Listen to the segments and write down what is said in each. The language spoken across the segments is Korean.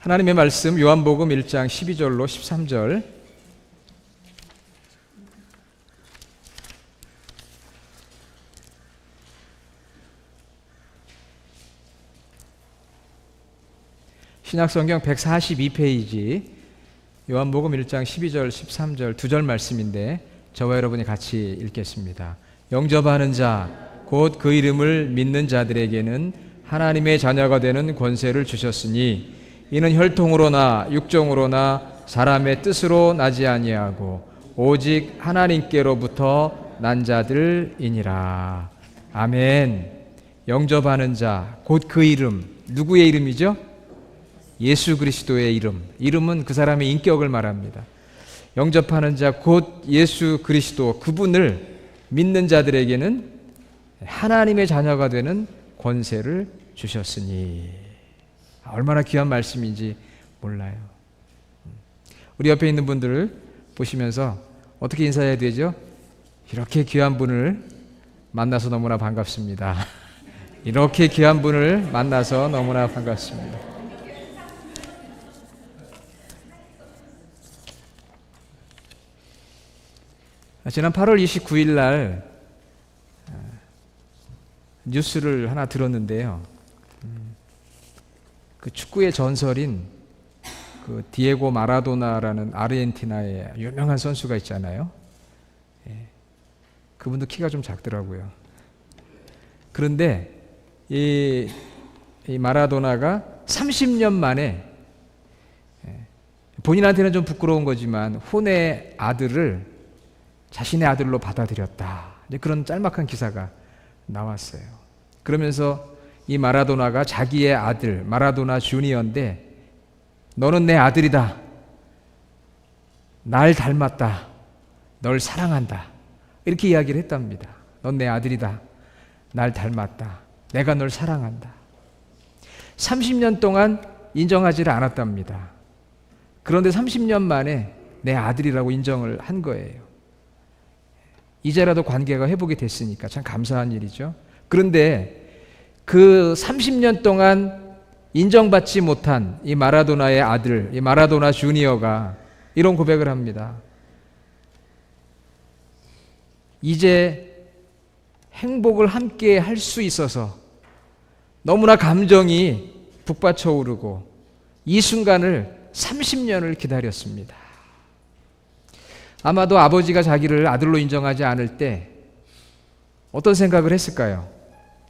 하나님의 말씀 요한복음 1장 12절로 13절. 신약성경 142페이지 요한복음 1장 12절 13절 두 절 말씀인데 저와 여러분이 같이 읽겠습니다. 영접하는 자 곧 그 이름을 믿는 자들에게는 하나님의 자녀가 되는 권세를 주셨으니 이는 혈통으로나 육정으로나 사람의 뜻으로 나지 아니하고 오직 하나님께로부터 난 자들이니라. 아멘. 영접하는 자 곧 그 이름, 누구의 이름이죠? 예수 그리스도의 이름. 이름은 그 사람의 인격을 말합니다. 영접하는 자 곧 예수 그리스도, 그분을 믿는 자들에게는 하나님의 자녀가 되는 권세를 주셨으니. 얼마나 귀한 말씀인지 몰라요. 우리 옆에 있는 분들을 보시면서 어떻게 인사해야 되죠? 이렇게 귀한 분을 만나서 너무나 반갑습니다. 이렇게 귀한 분을 만나서 너무나 반갑습니다. 지난 8월 29일 날 뉴스를 하나 들었는데요. 그 축구의 전설인 그 디에고 마라도나라는 아르헨티나의 유명한 선수가 있잖아요. 그분도 키가 좀 작더라고요. 그런데 이 마라도나가 30년 만에 본인한테는 좀 부끄러운 거지만 혼의 아들을 자신의 아들로 받아들였다. 그런 짤막한 기사가 나왔어요. 그러면서 이 마라도나가 자기의 아들 마라도나 주니어인데 너는 내 아들이다. 날 닮았다. 널 사랑한다. 이렇게 이야기를 했답니다. 넌 내 아들이다. 날 닮았다. 내가 널 사랑한다. 30년 동안 인정하지를 않았답니다. 그런데 30년 만에 내 아들이라고 인정을 한 거예요. 이제라도 관계가 회복이 됐으니까 참 감사한 일이죠. 그런데 그 30년 동안 인정받지 못한 이 마라도나의 아들, 이 마라도나 주니어가 이런 고백을 합니다. 이제 행복을 함께 할 수 있어서 너무나 감정이 북받쳐 오르고 이 순간을 30년을 기다렸습니다. 아마도 아버지가 자기를 아들로 인정하지 않을 때 어떤 생각을 했을까요?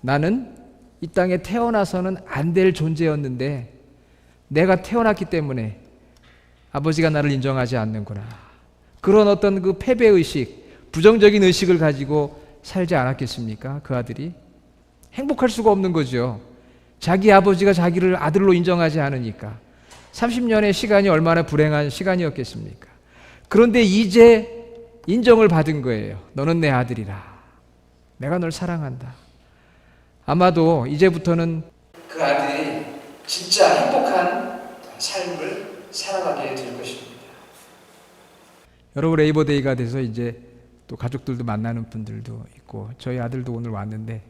나는 이 땅에 태어나서는 안 될 존재였는데 내가 태어났기 때문에 아버지가 나를 인정하지 않는구나. 그런 어떤 그 패배의식, 부정적인 의식을 가지고 살지 않았겠습니까? 그 아들이 행복할 수가 없는 거죠. 자기 아버지가 자기를 아들로 인정하지 않으니까 30년의 시간이 얼마나 불행한 시간이었겠습니까? 그런데 이제 인정을 받은 거예요. 너는 내 아들이라. 내가 널 사랑한다. 아마도 이제부터는 그 아들이 진짜 행복한 삶을 살아가게 될 것입니다. 여러분, 레이버데이가 돼서 이제 또 가족들도 만나는 분들도 있고 저희 아들도 오늘 왔는데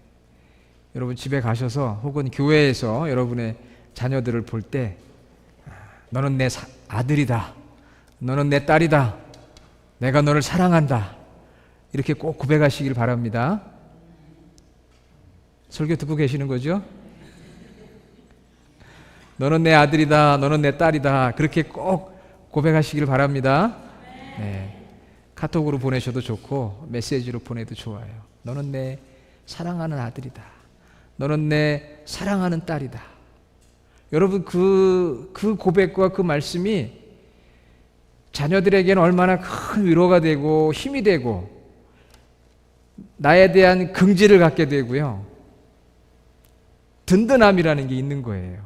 여러분 집에 가셔서 혹은 교회에서 여러분의 자녀들을 볼 때 너는 내 아들이다. 너는 내 딸이다. 내가 너를 사랑한다. 이렇게 꼭 고백하시길 바랍니다. 설교 듣고 계시는 거죠? 너는 내 아들이다. 너는 내 딸이다. 그렇게 꼭 고백하시길 바랍니다. 네. 카톡으로 보내셔도 좋고 메시지로 보내도 좋아요. 너는 내 사랑하는 아들이다. 너는 내 사랑하는 딸이다. 여러분 그 고백과 그 말씀이 자녀들에게는 얼마나 큰 위로가 되고 힘이 되고 나에 대한 긍지를 갖게 되고요. 든든함이라는 게 있는 거예요.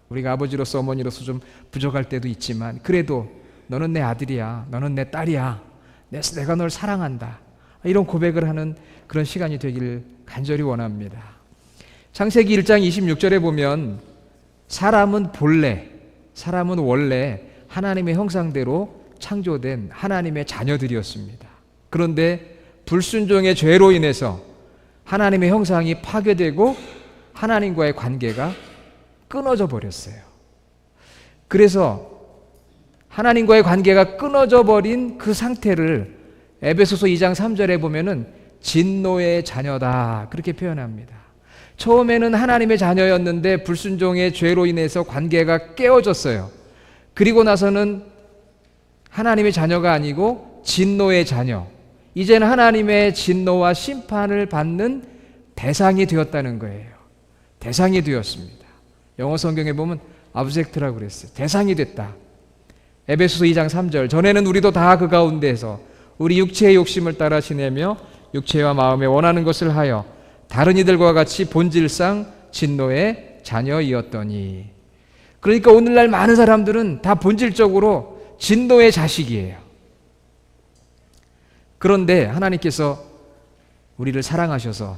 우리가 아버지로서 어머니로서 좀 부족할 때도 있지만 그래도 너는 내 아들이야. 너는 내 딸이야. 내가 널 사랑한다. 이런 고백을 하는 그런 시간이 되기를 간절히 원합니다. 창세기 1장 26절에 보면 사람은 원래 하나님의 형상대로 창조된 하나님의 자녀들이었습니다. 그런데 불순종의 죄로 인해서 하나님의 형상이 파괴되고 하나님과의 관계가 끊어져 버렸어요. 그래서 하나님과의 관계가 끊어져 버린 그 상태를 에베소서 2장 3절에 보면은 진노의 자녀다 그렇게 표현합니다. 처음에는 하나님의 자녀였는데 불순종의 죄로 인해서 관계가 깨어졌어요. 그리고 나서는 하나님의 자녀가 아니고 진노의 자녀, 이제는 하나님의 진노와 심판을 받는 대상이 되었다는 거예요. 대상이 되었습니다. 영어 성경에 보면 object라고 그랬어요. 대상이 됐다. 에베소서 2장 3절, 전에는 우리도 다 그 가운데에서 우리 육체의 욕심을 따라 지내며 육체와 마음에 원하는 것을 하여 다른 이들과 같이 본질상 진노의 자녀이었더니. 그러니까 오늘날 많은 사람들은 다 본질적으로 진노의 자식이에요. 그런데 하나님께서 우리를 사랑하셔서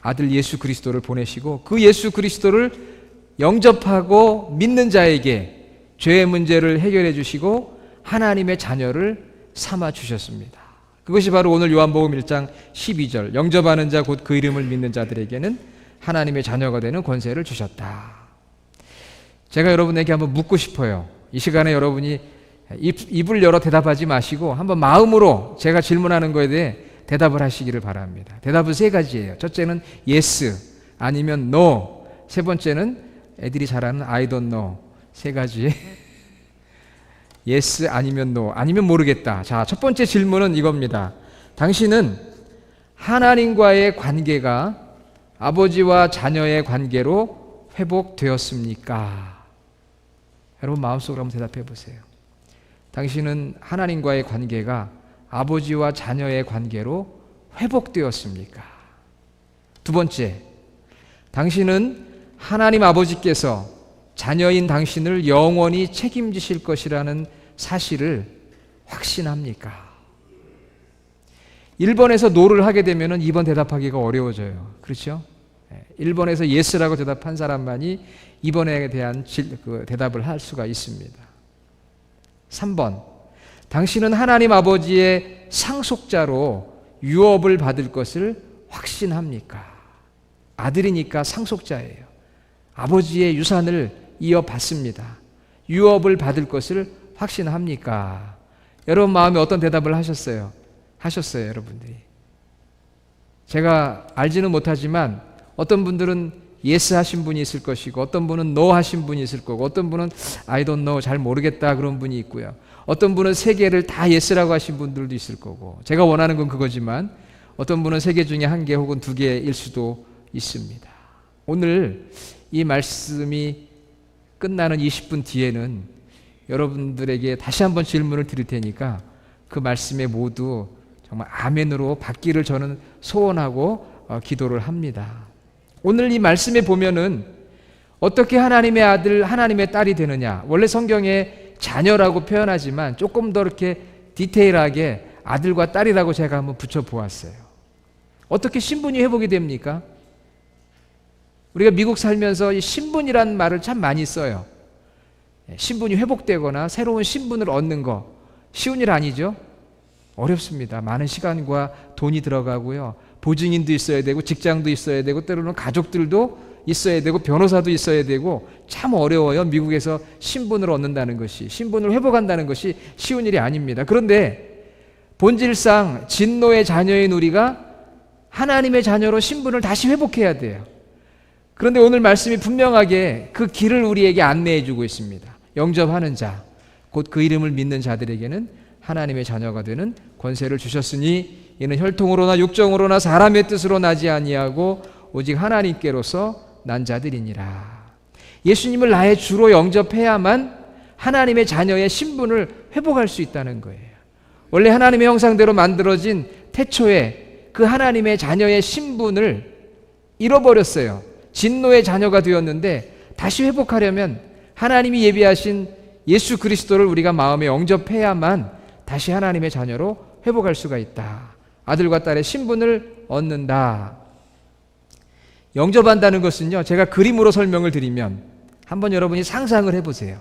아들 예수 그리스도를 보내시고 그 예수 그리스도를 영접하고 믿는 자에게 죄의 문제를 해결해 주시고 하나님의 자녀를 삼아 주셨습니다. 그것이 바로 오늘 요한복음 1장 12절, 영접하는 자 곧 그 이름을 믿는 자들에게는 하나님의 자녀가 되는 권세를 주셨다. 제가 여러분에게 한번 묻고 싶어요. 이 시간에 여러분이 입을 열어 대답하지 마시고 한번 마음으로 제가 질문하는 것에 대해 대답을 하시기를 바랍니다. 대답은 세 가지예요. 첫째는 yes, 아니면 no. 세 번째는 애들이 잘 아는 I don't know. 세 가지. yes, 아니면 no, 아니면 모르겠다. 자, 첫 번째 질문은 이겁니다. 당신은 하나님과의 관계가 아버지와 자녀의 관계로 회복되었습니까? 여러분 마음속으로 한번 대답해 보세요. 당신은 하나님과의 관계가 아버지와 자녀의 관계로 회복되었습니까? 두 번째, 당신은 하나님 아버지께서 자녀인 당신을 영원히 책임지실 것이라는 사실을 확신합니까? 1번에서 노를 하게 되면 2번 대답하기가 어려워져요. 그렇죠? 1번에서 yes라고 대답한 사람만이 2번에 대한 대답을 할 수가 있습니다. 3번, 당신은 하나님 아버지의 상속자로 유업을 받을 것을 확신합니까? 아들이니까 상속자예요. 아버지의 유산을 이어받습니다. 유업을 받을 것을 확신합니까? 여러분 마음에 어떤 대답을 하셨어요? 여러분들이. 제가 알지는 못하지만 어떤 분들은 yes 하신 분이 있을 것이고 어떤 분은 no 하신 분이 있을 거고 어떤 분은 I don't know, 잘 모르겠다 그런 분이 있고요. 어떤 분은 세 개를 다 yes라고 하신 분들도 있을 거고, 제가 원하는 건 그거지만 어떤 분은 세 개 중에 한 개 혹은 두 개일 수도 있습니다. 오늘 이 말씀이 끝나는 20분 뒤에는 여러분들에게 다시 한번 질문을 드릴 테니까 그 말씀에 모두 정말 아멘으로 받기를 저는 소원하고 기도를 합니다. 오늘 이 말씀에 보면은 어떻게 하나님의 아들, 하나님의 딸이 되느냐, 원래 성경에 자녀라고 표현하지만 조금 더 이렇게 디테일하게 아들과 딸이라고 제가 한번 붙여보았어요. 어떻게 신분이 회복이 됩니까? 우리가 미국 살면서 이 신분이란 말을 참 많이 써요. 신분이 회복되거나 새로운 신분을 얻는 거 쉬운 일 아니죠? 어렵습니다. 많은 시간과 돈이 들어가고요. 보증인도 있어야 되고 직장도 있어야 되고 때로는 가족들도 있어야 되고 변호사도 있어야 되고 참 어려워요. 미국에서 신분을 얻는다는 것이, 신분을 회복한다는 것이 쉬운 일이 아닙니다. 그런데 본질상 진노의 자녀인 우리가 하나님의 자녀로 신분을 다시 회복해야 돼요. 그런데 오늘 말씀이 분명하게 그 길을 우리에게 안내해 주고 있습니다. 영접하는 자, 곧 그 이름을 믿는 자들에게는 하나님의 자녀가 되는 권세를 주셨으니 이는 혈통으로나 육정으로나 사람의 뜻으로 나지 아니하고 오직 하나님께로서 난 자들이니라. 예수님을 나의 주로 영접해야만 하나님의 자녀의 신분을 회복할 수 있다는 거예요. 원래 하나님의 형상대로 만들어진 태초에 그 하나님의 자녀의 신분을 잃어버렸어요. 진노의 자녀가 되었는데 다시 회복하려면 하나님이 예비하신 예수 그리스도를 우리가 마음에 영접해야만 다시 하나님의 자녀로 회복할 수가 있다. 아들과 딸의 신분을 얻는다. 영접한다는 것은요, 제가 그림으로 설명을 드리면 한번 여러분이 상상을 해보세요.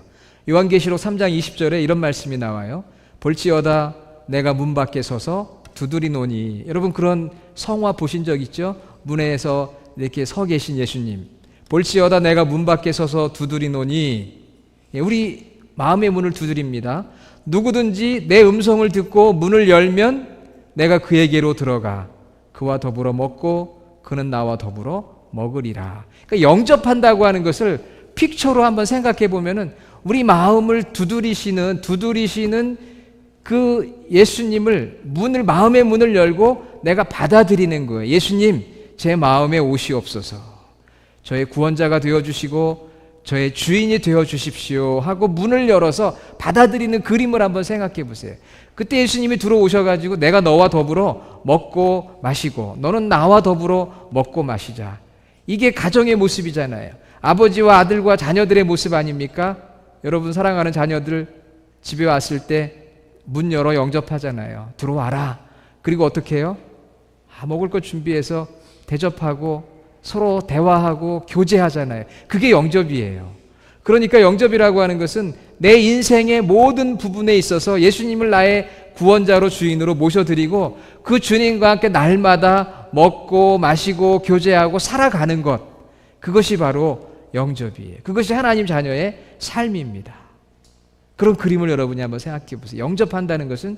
요한계시록 3장 20절에 이런 말씀이 나와요. 볼지어다 내가 문 밖에 서서 두드리노니. 여러분 그런 성화 보신 적 있죠? 문에서 이렇게 서 계신 예수님. 볼지어다 내가 문 밖에 서서 두드리노니. 우리 마음의 문을 두드립니다. 누구든지 내 음성을 듣고 문을 열면 내가 그에게로 들어가 그와 더불어 먹고 그는 나와 더불어 먹으리라. 그러니까 영접한다고 하는 것을 픽처로 한번 생각해 보면은 우리 마음을 두드리시는 그 예수님을 마음의 문을 열고 내가 받아들이는 거예요. 예수님, 제 마음에 오시옵소서. 저의 구원자가 되어주시고 저의 주인이 되어주십시오 하고 문을 열어서 받아들이는 그림을 한번 생각해 보세요. 그때 예수님이 들어오셔가지고 내가 너와 더불어 먹고 마시고 너는 나와 더불어 먹고 마시자. 이게 가정의 모습이잖아요. 아버지와 아들과 자녀들의 모습 아닙니까? 여러분 사랑하는 자녀들 집에 왔을 때 문 열어 영접하잖아요. 들어와라. 그리고 어떻게 해요? 먹을 것 준비해서 대접하고 서로 대화하고 교제하잖아요. 그게 영접이에요. 그러니까 영접이라고 하는 것은 내 인생의 모든 부분에 있어서 예수님을 나의 구원자로 주인으로 모셔드리고 그 주님과 함께 날마다 먹고 마시고 교제하고 살아가는 것, 그것이 바로 영접이에요. 그것이 하나님 자녀의 삶입니다. 그런 그림을 여러분이 한번 생각해 보세요. 영접한다는 것은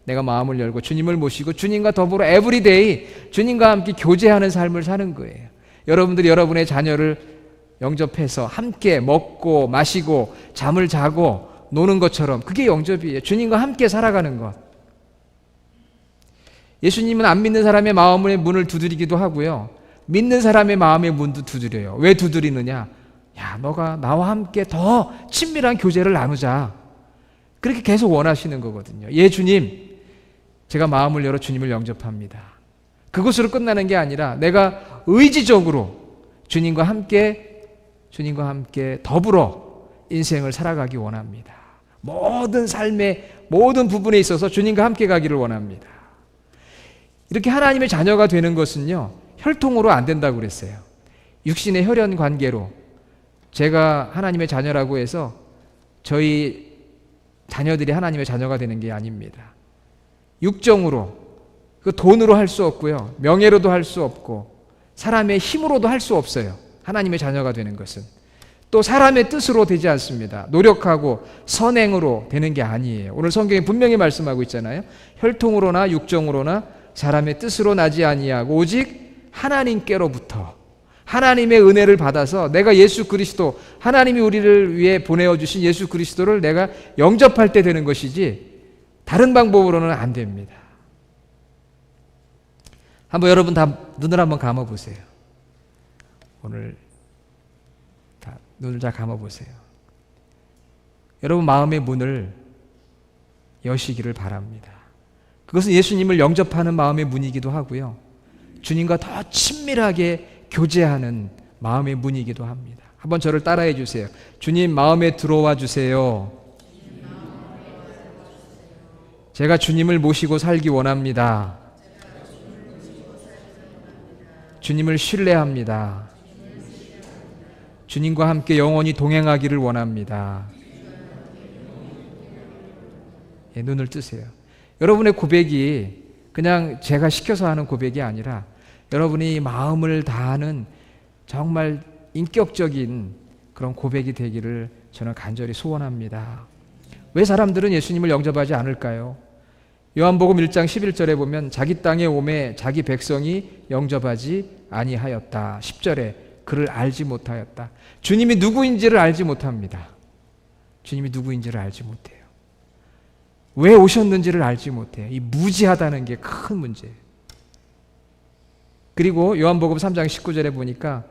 내가 마음을 열고 주님을 모시고 주님과 더불어 에브리데이 주님과 함께 교제하는 삶을 사는 거예요. 여러분들이 여러분의 자녀를 영접해서 함께 먹고 마시고 잠을 자고 노는 것처럼 그게 영접이에요. 주님과 함께 살아가는 것. 예수님은 안 믿는 사람의 마음의 문을 두드리기도 하고요. 믿는 사람의 마음의 문도 두드려요. 왜 두드리느냐? 야, 너가 나와 함께 더 친밀한 교제를 나누자. 그렇게 계속 원하시는 거거든요. 예, 주님, 제가 마음을 열어 주님을 영접합니다. 그것으로 끝나는 게 아니라 내가 의지적으로 주님과 함께 더불어 인생을 살아가기 원합니다. 모든 삶의 모든 부분에 있어서 주님과 함께 가기를 원합니다. 이렇게 하나님의 자녀가 되는 것은요, 혈통으로 안 된다고 그랬어요. 육신의 혈연 관계로 제가 하나님의 자녀라고 해서 저희 자녀들이 하나님의 자녀가 되는 게 아닙니다. 육정으로, 그 돈으로 할 수 없고요, 명예로도 할 수 없고 사람의 힘으로도 할 수 없어요. 하나님의 자녀가 되는 것은 또 사람의 뜻으로 되지 않습니다. 노력하고 선행으로 되는 게 아니에요. 오늘 성경에 분명히 말씀하고 있잖아요. 혈통으로나 육정으로나 사람의 뜻으로 나지 아니하고 오직 하나님께로부터 하나님의 은혜를 받아서 내가 예수 그리스도, 하나님이 우리를 위해 보내어 주신 예수 그리스도를 내가 영접할 때 되는 것이지 다른 방법으로는 안 됩니다. 한번 여러분 다 눈을 한번 감아 보세요. 오늘 다 눈을 잘 감아 보세요. 여러분 마음의 문을 여시기를 바랍니다. 그것은 예수님을 영접하는 마음의 문이기도 하고요, 주님과 더 친밀하게 교제하는 마음의 문이기도 합니다. 한번 저를 따라해 주세요. 주님 마음에 들어와 주세요. 제가 주님을 모시고 살기 원합니다. 주님을 신뢰합니다. 주님과 함께 영원히 동행하기를 원합니다. 예, 눈을 뜨세요. 여러분의 고백이 그냥 제가 시켜서 하는 고백이 아니라 여러분이 마음을 다하는 정말 인격적인 그런 고백이 되기를 저는 간절히 소원합니다. 왜 사람들은 예수님을 영접하지 않을까요? 요한복음 1장 11절에 보면 자기 땅에 오매 자기 백성이 영접하지 아니하였다. 10절에 그를 알지 못하였다. 주님이 누구인지를 알지 못합니다. 주님이 누구인지를 알지 못해요. 왜 오셨는지를 알지 못해요. 이 무지하다는 게 큰 문제예요. 그리고 요한복음 3장 19절에 보니까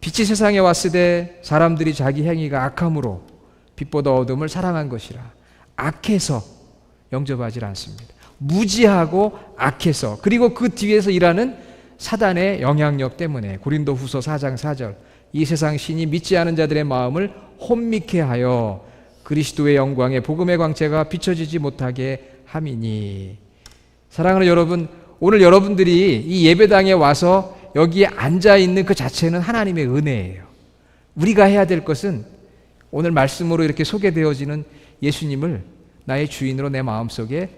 빛이 세상에 왔으되 사람들이 자기 행위가 악함으로 빛보다 어둠을 사랑한 것이라. 악해서 영접하지 않습니다. 무지하고 악해서, 그리고 그 뒤에서 일하는 사단의 영향력 때문에 고린도후서 4장 4절 이 세상 신이 믿지 않은 자들의 마음을 혼미케 하여 그리스도의 영광의 복음의 광채가 비춰지지 못하게 함이니. 사랑하는 여러분, 오늘 여러분들이 이 예배당에 와서 여기에 앉아있는 그 자체는 하나님의 은혜예요. 우리가 해야 될 것은 오늘 말씀으로 이렇게 소개되어지는 예수님을 나의 주인으로 내 마음속에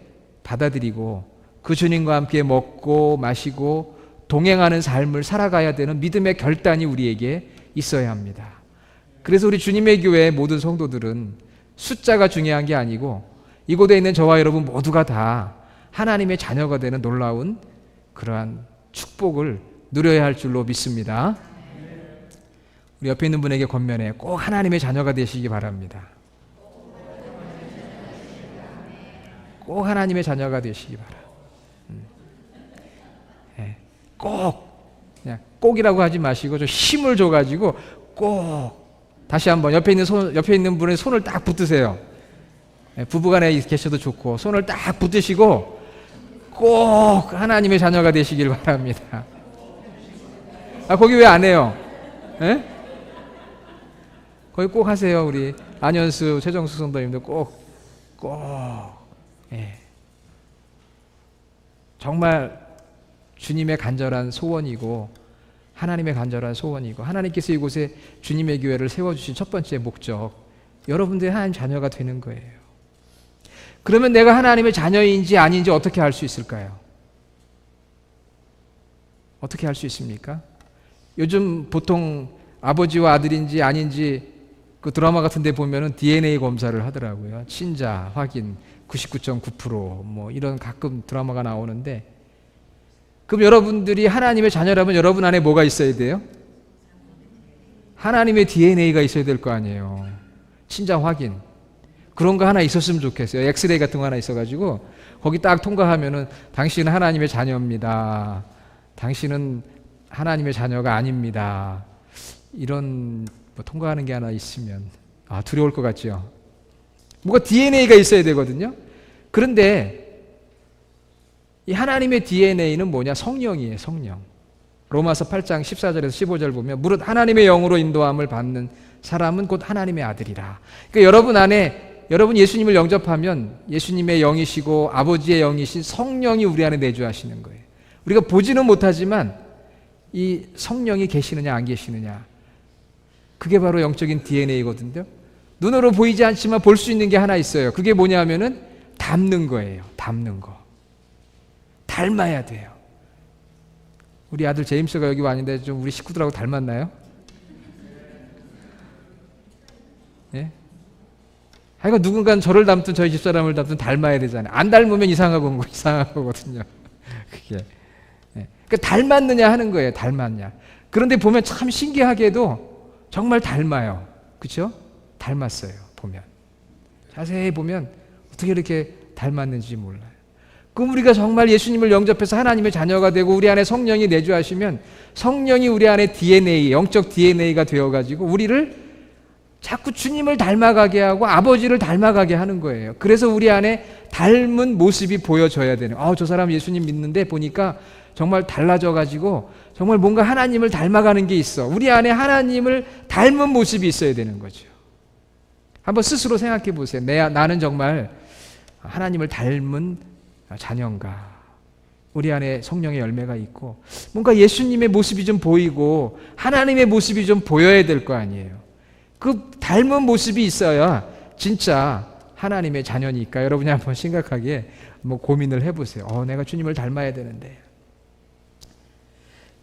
받아들이고 그 주님과 함께 먹고 마시고 동행하는 삶을 살아가야 되는 믿음의 결단이 우리에게 있어야 합니다. 그래서 우리 주님의 교회 모든 성도들은 숫자가 중요한 게 아니고 이곳에 있는 저와 여러분 모두가 다 하나님의 자녀가 되는 놀라운 그러한 축복을 누려야 할 줄로 믿습니다. 우리 옆에 있는 분에게 권면해 꼭 하나님의 자녀가 되시기 바랍니다. 꼭 하나님의 자녀가 되시기 바랍니다. 꼭 그냥 꼭이라고 하지 마시고 좀 힘을 줘가지고 꼭 다시 한번 옆에 있는 분의 손을 딱 붙드세요. 부부간에 계셔도 좋고 손을 딱 붙드시고 꼭 하나님의 자녀가 되시길 바랍니다. 거기 왜 안 해요? 예? 거기 꼭 하세요. 우리 안현수, 최정수 성도님들 꼭. 예. 정말 주님의 간절한 소원이고 하나님의 간절한 소원이고 하나님께서 이곳에 주님의 교회를 세워주신 첫 번째 목적, 여러분들이 하나님 자녀가 되는 거예요. 그러면 내가 하나님의 자녀인지 아닌지 어떻게 알 수 있을까요? 어떻게 알 수 있습니까? 요즘 보통 아버지와 아들인지 아닌지 그 드라마 같은 데 보면은 DNA 검사를 하더라고요. 친자 확인 99.9% 뭐 이런 가끔 드라마가 나오는데, 그럼 여러분들이 하나님의 자녀라면 여러분 안에 뭐가 있어야 돼요? 하나님의 DNA가 있어야 될 거 아니에요. 친자 확인. 그런 거 하나 있었으면 좋겠어요. 엑스레이 같은 거 하나 있어가지고 거기 딱 통과하면은 당신은 하나님의 자녀입니다. 당신은 하나님의 자녀가 아닙니다. 이런 뭐 통과하는 게 하나 있으면 두려울 것 같죠. 뭐가 DNA가 있어야 되거든요. 그런데 이 하나님의 DNA는 뭐냐? 성령이에요. 성령. 로마서 8장 14절에서 15절 보면 무릇 하나님의 영으로 인도함을 받는 사람은 곧 하나님의 아들이라. 그러니까 여러분 안에, 여러분 예수님을 영접하면 예수님의 영이시고 아버지의 영이신 성령이 우리 안에 내주하시는 거예요. 우리가 보지는 못하지만 이 성령이 계시느냐 안 계시느냐, 그게 바로 영적인 DNA거든요. 눈으로 보이지 않지만 볼 수 있는 게 하나 있어요. 그게 뭐냐면은 닮는 거예요. 닮는 거. 닮아야 돼요. 우리 아들 제임스가 여기 왔는데 좀 우리 식구들하고 닮았나요? 예? 하여간 누군가는 저를 닮든 저희 집사람을 닮든 닮아야 되잖아요. 안 닮으면 이상한 거거든요. 그게. 예. 그러니까 닮았느냐 하는 거예요. 닮았냐. 그런데 보면 참 신기하게도 정말 닮아요. 그렇죠? 닮았어요. 보면. 자세히 보면 어떻게 이렇게 닮았는지 몰라요. 그럼 우리가 정말 예수님을 영접해서 하나님의 자녀가 되고 우리 안에 성령이 내주하시면 성령이 우리 안에 DNA, 영적 DNA가 되어가지고 우리를 자꾸 주님을 닮아가게 하고 아버지를 닮아가게 하는 거예요. 그래서 우리 안에 닮은 모습이 보여져야 되는. 저 사람 예수님 믿는데 보니까 정말 달라져가지고 정말 뭔가 하나님을 닮아가는 게 있어. 우리 안에 하나님을 닮은 모습이 있어야 되는 거죠. 한번 스스로 생각해 보세요. 나는 정말 하나님을 닮은 자녀인가? 우리 안에 성령의 열매가 있고 뭔가 예수님의 모습이 좀 보이고 하나님의 모습이 좀 보여야 될 거 아니에요. 그 닮은 모습이 있어야 진짜 하나님의 자녀니까 여러분이 한번 심각하게 고민을 해보세요. 내가 주님을 닮아야 되는데.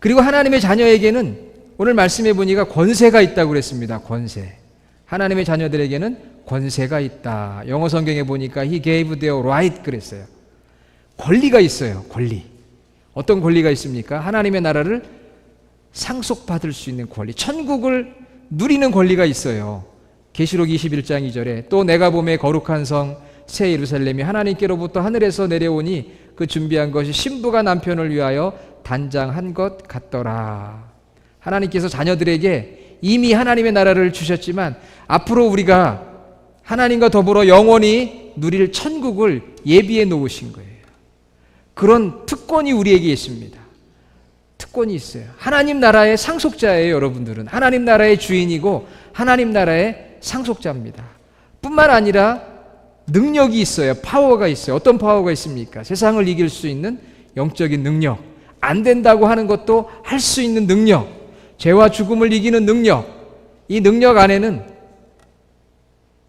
그리고 하나님의 자녀에게는 오늘 말씀해 보니까 권세가 있다고 그랬습니다. 권세. 하나님의 자녀들에게는 권세가 있다. 영어 성경에 보니까 He gave their right 그랬어요. 권리가 있어요. 권리. 어떤 권리가 있습니까? 하나님의 나라를 상속받을 수 있는 권리. 천국을 누리는 권리가 있어요. 계시록 21장 2절에 또 내가 보매 거룩한 성 새 예루살렘이 하나님께로부터 하늘에서 내려오니 그 준비한 것이 신부가 남편을 위하여 단장한 것 같더라. 하나님께서 자녀들에게 이미 하나님의 나라를 주셨지만 앞으로 우리가 하나님과 더불어 영원히 누릴 천국을 예비해 놓으신 거예요. 그런 특권이 우리에게 있습니다. 특권이 있어요. 하나님 나라의 상속자예요. 여러분들은 하나님 나라의 주인이고 하나님 나라의 상속자입니다. 뿐만 아니라 능력이 있어요. 파워가 있어요. 어떤 파워가 있습니까? 세상을 이길 수 있는 영적인 능력, 안 된다고 하는 것도 할 수 있는 능력, 죄와 죽음을 이기는 능력. 이 능력 안에는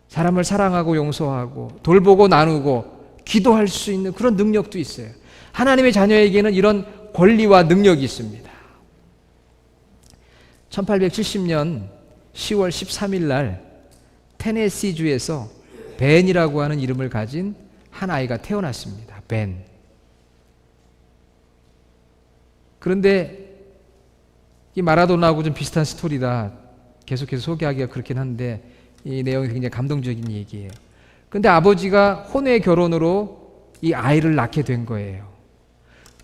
사람을 사랑하고 용서하고 돌보고 나누고 기도할 수 있는 그런 능력도 있어요. 하나님의 자녀에게는 이런 권리와 능력이 있습니다. 1870년 10월 13일 날 테네시주에서 벤이라고 하는 이름을 가진 한 아이가 태어났습니다. 벤. 그런데 이 마라도나하고 좀 비슷한 스토리다. 계속해서 소개하기가 그렇긴 한데 이 내용이 굉장히 감동적인 얘기예요. 그런데 아버지가 혼외 결혼으로 이 아이를 낳게 된 거예요.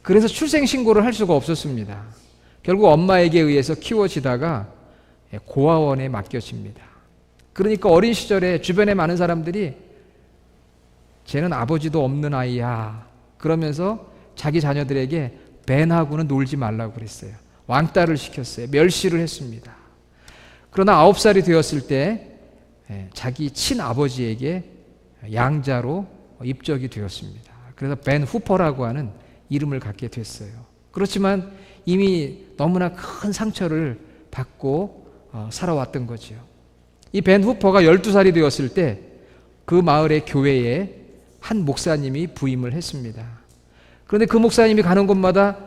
그래서 출생신고를 할 수가 없었습니다. 결국 엄마에게 의해서 키워지다가 고아원에 맡겨집니다. 그러니까 어린 시절에 주변에 많은 사람들이 쟤는 아버지도 없는 아이야 그러면서 자기 자녀들에게 벤하고는 놀지 말라고 그랬어요. 왕따를 시켰어요. 멸시를 했습니다. 그러나 9살이 되었을 때 자기 친아버지에게 양자로 입적이 되었습니다. 그래서 벤 후퍼라고 하는 이름을 갖게 됐어요. 그렇지만 이미 너무나 큰 상처를 받고 살아왔던 거죠. 이 벤 후퍼가 12살이 되었을 때 그 마을의 교회에 한 목사님이 부임을 했습니다. 그런데 그 목사님이 가는 곳마다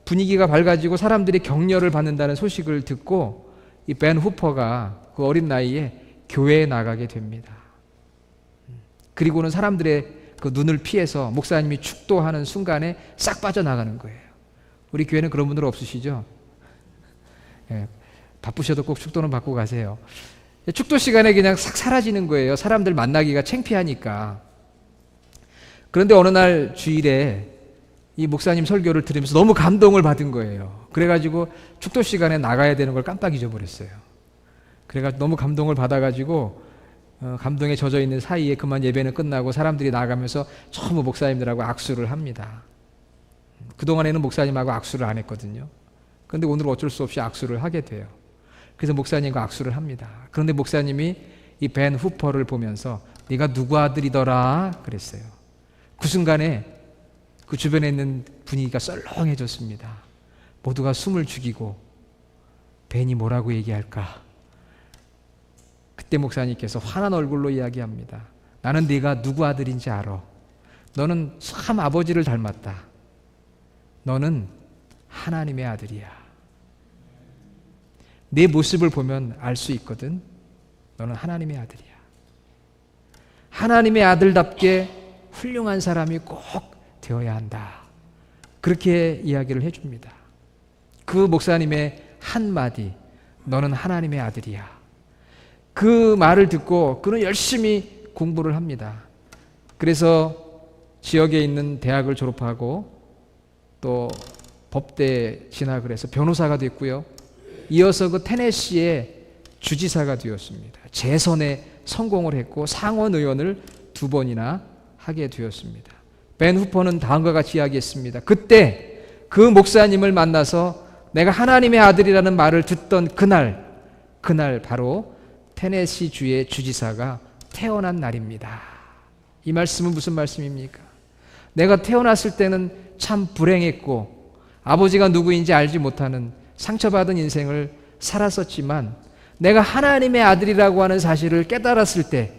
분위기가 밝아지고 사람들이 격려를 받는다는 소식을 듣고 이 벤 후퍼가 그 어린 나이에 교회에 나가게 됩니다. 그리고는 사람들의 그 눈을 피해서 목사님이 축도하는 순간에 싹 빠져나가는 거예요. 우리 교회는 그런 분들 없으시죠? 바쁘셔도 꼭 축도는 받고 가세요. 축도 시간에 그냥 싹 사라지는 거예요. 사람들 만나기가 창피하니까. 그런데 어느 날 주일에 이 목사님 설교를 들으면서 너무 감동을 받은 거예요. 그래가지고 축도 시간에 나가야 되는 걸 깜빡 잊어버렸어요. 그래가지고 너무 감동을 받아가지고 감동에 젖어 있는 사이에 그만 예배는 끝나고 사람들이 나가면서 전부 목사님들하고 악수를 합니다. 그동안에는 목사님하고 악수를 안 했거든요. 그런데 오늘 어쩔 수 없이 악수를 하게 돼요. 그래서 목사님과 악수를 합니다. 그런데 목사님이 이 벤 후퍼를 보면서 네가 누구 아들이더라 그랬어요. 그 순간에 그 주변에 있는 분위기가 썰렁해졌습니다. 모두가 숨을 죽이고 벤이 뭐라고 얘기할까? 그때 목사님께서 환한 얼굴로 이야기합니다. 나는 네가 누구 아들인지 알아. 너는 참 아버지를 닮았다. 너는 하나님의 아들이야. 내 모습을 보면 알 수 있거든. 너는 하나님의 아들이야. 하나님의 아들답게 훌륭한 사람이 꼭 되어야 한다. 그렇게 이야기를 해줍니다. 그 목사님의 한마디, 너는 하나님의 아들이야. 그 말을 듣고 그는 열심히 공부를 합니다. 그래서 지역에 있는 대학을 졸업하고 또 법대에 진학을 해서 변호사가 됐고요. 이어서 그 테네시의 주지사가 되었습니다. 재선에 성공을 했고 상원 의원을 2번이나 하게 되었습니다. 벤 후퍼는 다음과 같이 이야기했습니다. 그때 그 목사님을 만나서 내가 하나님의 아들이라는 말을 듣던 그날 바로 테네시 주의 주지사가 태어난 날입니다. 이 말씀은 무슨 말씀입니까? 내가 태어났을 때는 참 불행했고 아버지가 누구인지 알지 못하는 상처받은 인생을 살았었지만 내가 하나님의 아들이라고 하는 사실을 깨달았을 때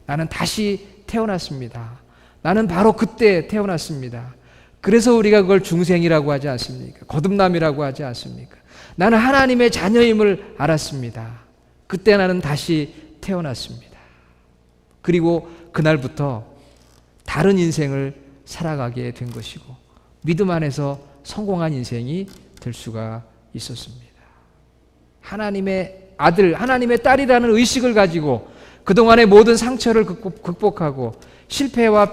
나는 다시 태어났습니다. 나는 바로 그때 태어났습니다. 그래서 우리가 그걸 중생이라고 하지 않습니까? 거듭남이라고 하지 않습니까? 나는 하나님의 자녀임을 알았습니다. 그때 나는 다시 태어났습니다. 그리고 그날부터 다른 인생을 살아가게 된 것이고 믿음 안에서 성공한 인생이 될 수가 있었습니다. 하나님의 아들, 하나님의 딸이라는 의식을 가지고 그동안의 모든 상처를 극복하고 실패와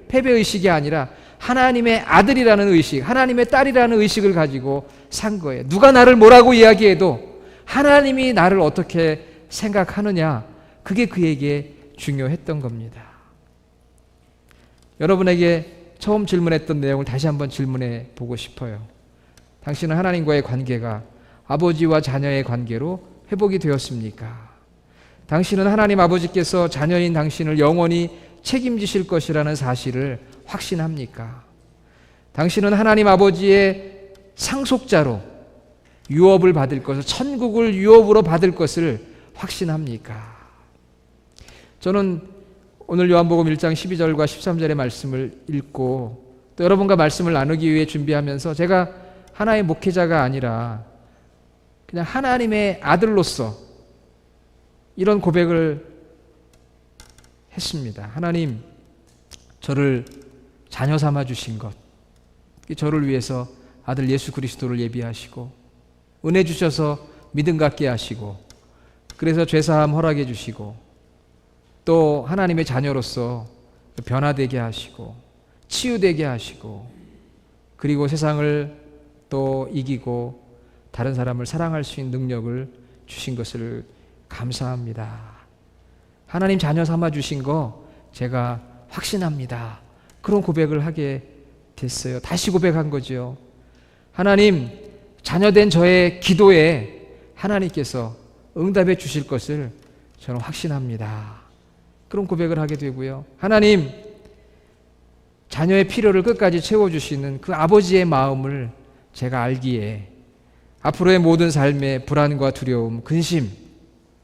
패배의식이 아니라 하나님의 아들이라는 의식, 하나님의 딸이라는 의식을 가지고 산 거예요. 누가 나를 뭐라고 이야기해도 하나님이 나를 어떻게 생각하느냐, 그게 그에게 중요했던 겁니다. 여러분에게 처음 질문했던 내용을 다시 한번 질문해 보고 싶어요. 당신은 하나님과의 관계가 아버지와 자녀의 관계로 회복이 되었습니까? 당신은 하나님 아버지께서 자녀인 당신을 영원히 책임지실 것이라는 사실을 확신합니까? 당신은 하나님 아버지의 상속자로 유업을 받을 것을, 천국을 유업으로 받을 것을 확신합니까? 저는 오늘 요한복음 1장 12절과 13절의 말씀을 읽고 또 여러분과 말씀을 나누기 위해 준비하면서 제가 하나의 목회자가 아니라 그냥 하나님의 아들로서 이런 고백을 했습니다. 하나님, 저를 자녀 삼아 주신 것, 저를 위해서 아들 예수 그리스도를 예비하시고 은혜 주셔서 믿음 갖게 하시고 그래서 죄사함 허락해 주시고 또 하나님의 자녀로서 변화되게 하시고 치유되게 하시고 그리고 세상을 또 이기고 다른 사람을 사랑할 수 있는 능력을 주신 것을 감사합니다. 하나님 자녀 삼아 주신 거 제가 확신합니다. 그런 고백을 하게 됐어요. 다시 고백한 거죠. 하나님, 자녀된 저의 기도에 하나님께서 응답해 주실 것을 저는 확신합니다. 그런 고백을 하게 되고요. 하나님, 자녀의 필요를 끝까지 채워주시는 그 아버지의 마음을 제가 알기에 앞으로의 모든 삶의 불안과 두려움, 근심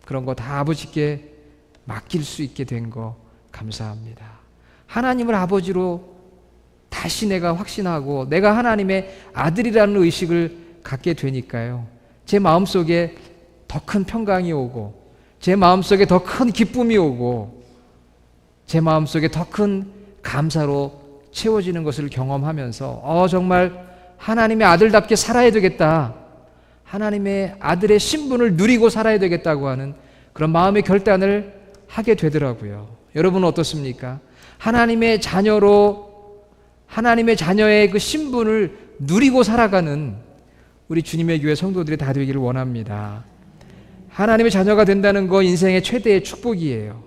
그런 거 다 아버지께 맡길 수 있게 된 거 감사합니다. 하나님을 아버지로 다시 내가 확신하고 내가 하나님의 아들이라는 의식을 갖게 되니까요. 제 마음속에 더 큰 평강이 오고 제 마음속에 더 큰 기쁨이 오고 제 마음속에 더 큰 감사로 채워지는 것을 경험하면서 정말 하나님의 아들답게 살아야 되겠다. 하나님의 아들의 신분을 누리고 살아야 되겠다고 하는 그런 마음의 결단을 하게 되더라고요. 여러분은 어떻습니까? 하나님의 자녀로 하나님의 자녀의 그 신분을 누리고 살아가는 우리 주님의 교회 성도들이 다 되기를 원합니다. 하나님의 자녀가 된다는 거 인생의 최대의 축복이에요.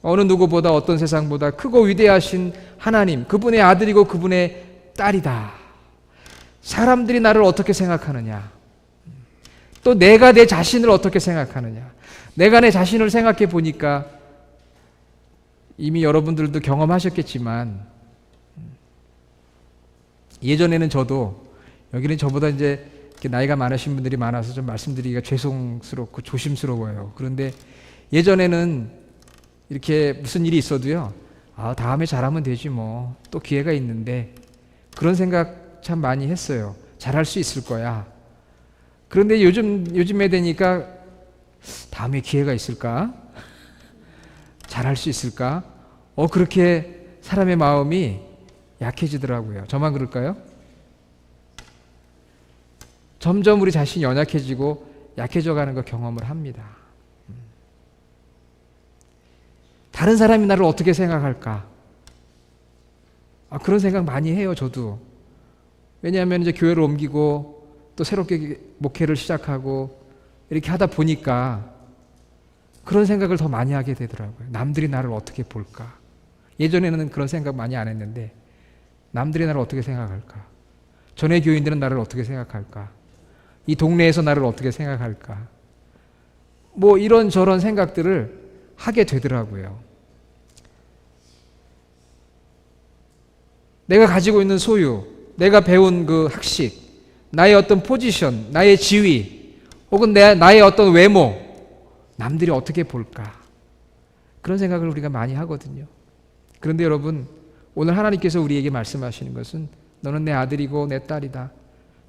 어느 누구보다 어떤 세상보다 크고 위대하신 하나님, 그분의 아들이고 그분의 딸이다. 사람들이 나를 어떻게 생각하느냐, 또 내가 내 자신을 어떻게 생각하느냐. 내가 내 자신을 생각해 보니까 이미 여러분들도 경험하셨겠지만 예전에는 저도, 여기는 저보다 이제 나이가 많으신 분들이 많아서 좀 말씀드리기가 죄송스럽고 조심스러워요. 그런데 예전에는 이렇게 무슨 일이 있어도요, 다음에 잘하면 되지 뭐, 또 기회가 있는데, 그런 생각 참 많이 했어요. 잘할 수 있을 거야. 그런데 요즘에 되니까 다음에 기회가 있을까? 잘할 수 있을까? 그렇게 사람의 마음이 약해지더라고요. 저만 그럴까요? 점점 우리 자신이 연약해지고 약해져 가는 걸 경험을 합니다. 다른 사람이 나를 어떻게 생각할까? 그런 생각 많이 해요, 저도. 왜냐하면 이제 교회를 옮기고 또 새롭게 목회를 시작하고 이렇게 하다 보니까 그런 생각을 더 많이 하게 되더라고요. 남들이 나를 어떻게 볼까? 예전에는 그런 생각 많이 안 했는데 남들이 나를 어떻게 생각할까? 전에 교인들은 나를 어떻게 생각할까? 이 동네에서 나를 어떻게 생각할까? 뭐 이런저런 생각들을 하게 되더라고요. 내가 가지고 있는 소유, 내가 배운 그 학식, 나의 어떤 포지션, 나의 지위, 혹은 나의 어떤 외모, 남들이 어떻게 볼까? 그런 생각을 우리가 많이 하거든요. 그런데 여러분, 오늘 하나님께서 우리에게 말씀하시는 것은 너는 내 아들이고 내 딸이다.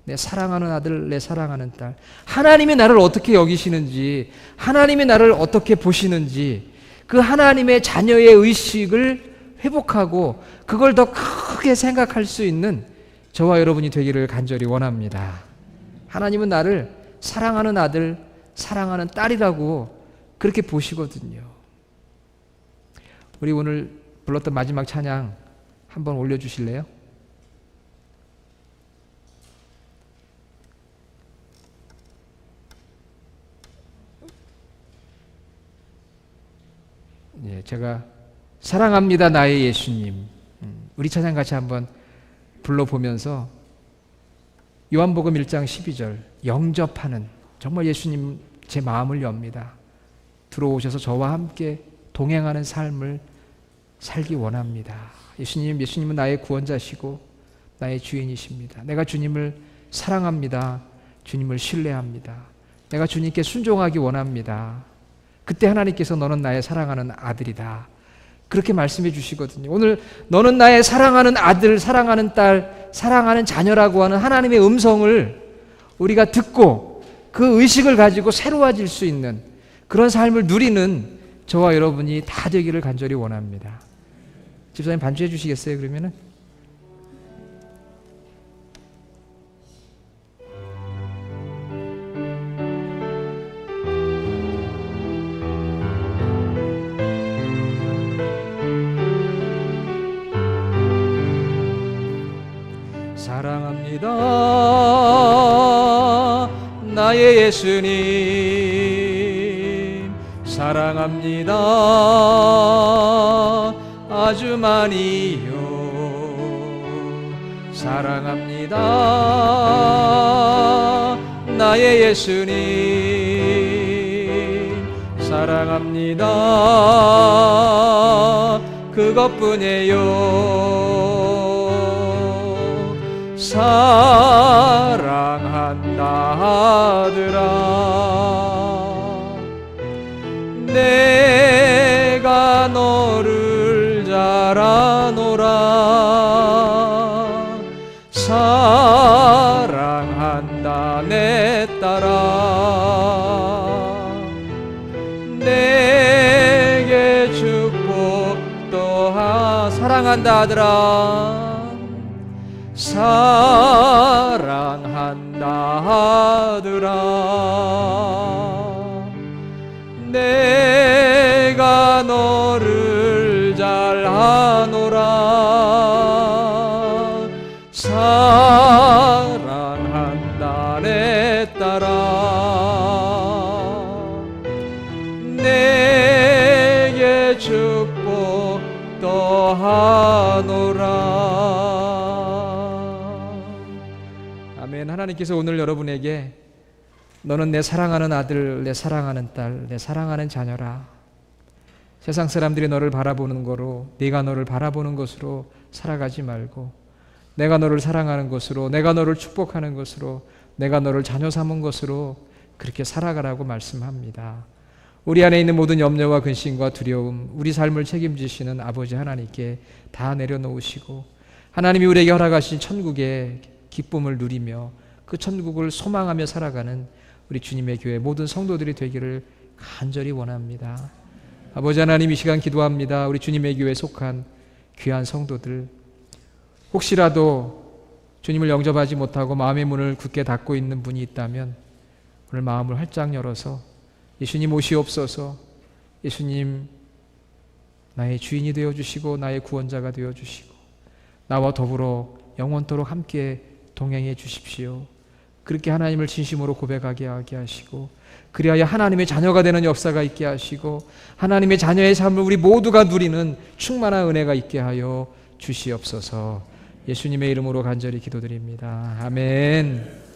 내 사랑하는 아들, 내 사랑하는 딸. 하나님이 나를 어떻게 여기시는지, 하나님이 나를 어떻게 보시는지, 그 하나님의 자녀의 의식을 회복하고 그걸 더 크게 생각할 수 있는 저와 여러분이 되기를 간절히 원합니다. 하나님은 나를 사랑하는 아들, 사랑하는 딸이라고 그렇게 보시거든요. 우리 오늘 불렀던 마지막 찬양 한번 올려주실래요? 제가 사랑합니다 나의 예수님, 우리 찬양 같이 한번 불러보면서 요한복음 1장 12절 영접하는, 정말 예수님 제 마음을 엽니다. 들어오셔서 저와 함께 동행하는 삶을 살기 원합니다. 예수님은 나의 구원자시고 나의 주인이십니다. 내가 주님을 사랑합니다. 주님을 신뢰합니다. 내가 주님께 순종하기 원합니다. 그때 하나님께서 너는 나의 사랑하는 아들이다. 그렇게 말씀해 주시거든요. 오늘 너는 나의 사랑하는 아들, 사랑하는 딸, 사랑하는 자녀라고 하는 하나님의 음성을 우리가 듣고 그 의식을 가지고 새로워질 수 있는 그런 삶을 누리는 저와 여러분이 다 되기를 간절히 원합니다. 집사님 반주해 주시겠어요? 그러면은 사랑합니다 나의 예수님, 사랑합니다 아주 많이요. 사랑합니다 나의 예수님, 사랑합니다 그것뿐이에요. 사랑한다 하더라. 내가 너를 잘 아노라. 사랑한다 내 딸아. 내게 축복도 사랑한다 하더라. 사랑한다 하더라. 내가 너를 잘 아노라. 사랑한다 내 딸아. 내게 축복도 하노라. 하나님께서 오늘 여러분에게 너는 내 사랑하는 아들, 내 사랑하는 딸, 내 사랑하는 자녀라. 세상 사람들이 너를 바라보는 거로, 네가 너를 바라보는 것으로 살아가지 말고 내가 너를 사랑하는 것으로, 내가 너를 축복하는 것으로, 내가 너를 자녀 삼은 것으로 그렇게 살아가라고 말씀합니다. 우리 안에 있는 모든 염려와 근심과 두려움, 우리 삶을 책임지시는 아버지 하나님께 다 내려놓으시고 하나님이 우리에게 허락하신 천국의 기쁨을 누리며 그 천국을 소망하며 살아가는 우리 주님의 교회 모든 성도들이 되기를 간절히 원합니다. 아버지 하나님, 이 시간 기도합니다. 우리 주님의 교회에 속한 귀한 성도들, 혹시라도 주님을 영접하지 못하고 마음의 문을 굳게 닫고 있는 분이 있다면 오늘 마음을 활짝 열어서 예수님 오시옵소서, 예수님 나의 주인이 되어주시고 나의 구원자가 되어주시고 나와 더불어 영원토록 함께 동행해 주십시오. 그렇게 하나님을 진심으로 고백하게 하게 하시고 그리하여 하나님의 자녀가 되는 역사가 있게 하시고 하나님의 자녀의 삶을 우리 모두가 누리는 충만한 은혜가 있게 하여 주시옵소서. 예수님의 이름으로 간절히 기도드립니다. 아멘.